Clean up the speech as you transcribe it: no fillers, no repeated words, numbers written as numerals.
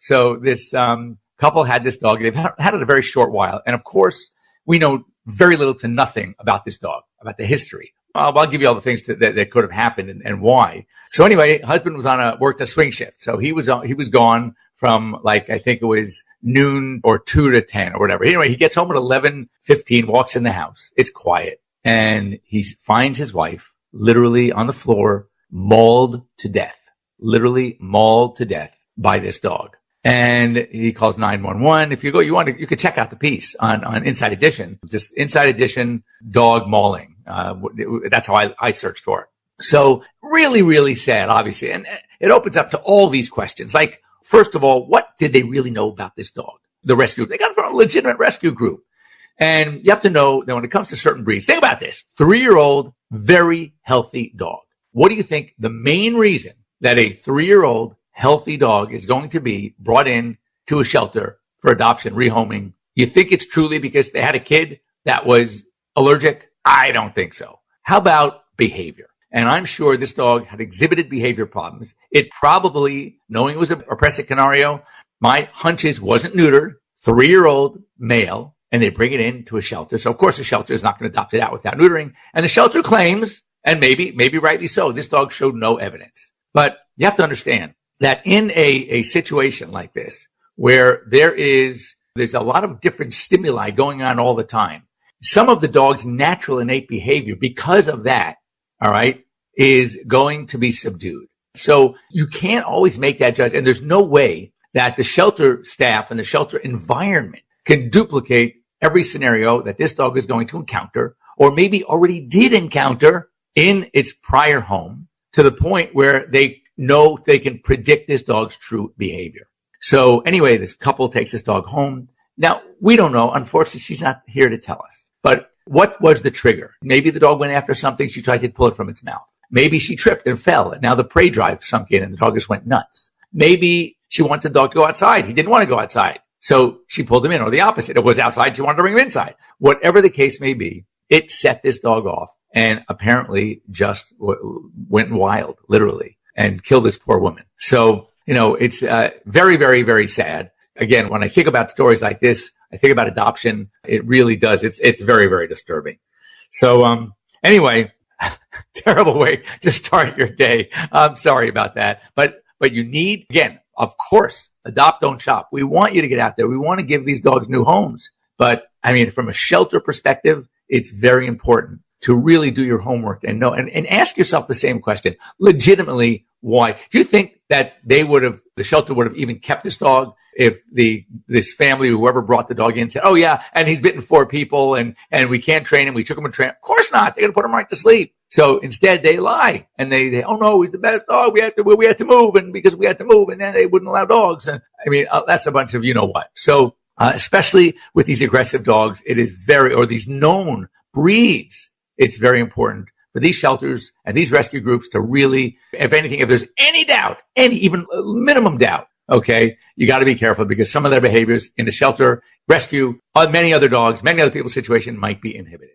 So this couple had this dog. They've had it a very short while. And of course, we know very little to nothing about this dog, about the history. I'll give you all the things that could have happened and why. So anyway, husband was worked a swing shift. So he was gone from I think it was noon or 2 to 10 or whatever. Anyway, he gets home at 11:15, walks in the house. It's quiet. And he finds his wife literally on the floor, mauled to death, literally mauled to death by this dog. And he calls 911. If you go, you could check out the piece on Inside Edition, just Inside Edition dog mauling. That's how I searched for it. So really, really sad, obviously. And it opens up to all these questions. Like, first of all, what did they really know about this dog? The rescue, they got it from a legitimate rescue group. And you have to know that when it comes to certain breeds, think about this, 3-year-old, very healthy dog. What do you think the main reason that a 3-year-old healthy dog is going to be brought in to a shelter for adoption, rehoming? You think it's truly because they had a kid that was allergic? I don't think so. How about behavior? And I'm sure this dog had exhibited behavior problems. It probably, knowing it was a Presa Canario, my hunch is wasn't neutered, 3-year-old male, and they bring it into a shelter. So of course the shelter is not going to adopt it out without neutering. And the shelter claims, and maybe rightly so, this dog showed no evidence. But you have to understand that in a situation like this, where there's a lot of different stimuli going on all the time, some of the dog's natural innate behavior, because of that, all right, is going to be subdued. So you can't always make that judgment. And there's no way that the shelter staff and the shelter environment can duplicate every scenario that this dog is going to encounter, or maybe already did encounter in its prior home, to the point where they know they can predict this dog's true behavior. So anyway, this couple takes this dog home. Now, we don't know. Unfortunately, she's not here to tell us. But what was the trigger? Maybe the dog went after something. She tried to pull it from its mouth. Maybe she tripped and fell, and now the prey drive sunk in and the dog just went nuts. Maybe she wants the dog to go outside. He didn't want to go outside. So she pulled him in, or the opposite. It was outside. She wanted to bring him inside. Whatever the case may be, it set this dog off and apparently just went wild, literally, and killed this poor woman. So, it's very, very, very sad. Again, when I think about stories like this, I think about adoption. It really does. It's very, very disturbing. So, anyway, terrible way to start your day. I'm sorry about that. But you need, again, of course, adopt, don't shop. We want you to get out there. We want to give these dogs new homes. But I mean, from a shelter perspective, it's very important to really do your homework and know, and ask yourself the same question. Legitimately, why? Do you think that the shelter would have even kept this dog if this family, whoever brought the dog in, said, oh yeah, and he's bitten 4 people and we can't train him. We took him to train. Of course not. They're going to put him right to sleep. So instead they lie and they, oh no, he's the best dog. We had to move, and because we had to move, and then they wouldn't allow dogs. And I mean, that's a bunch of, you know what. So, especially with these aggressive dogs, it is or these known breeds, it's very important for these shelters and these rescue groups to really, if anything, if there's any doubt, even minimum doubt, okay, you got to be careful, because some of their behaviors in the shelter, rescue, many other dogs, many other people's situation might be inhibited.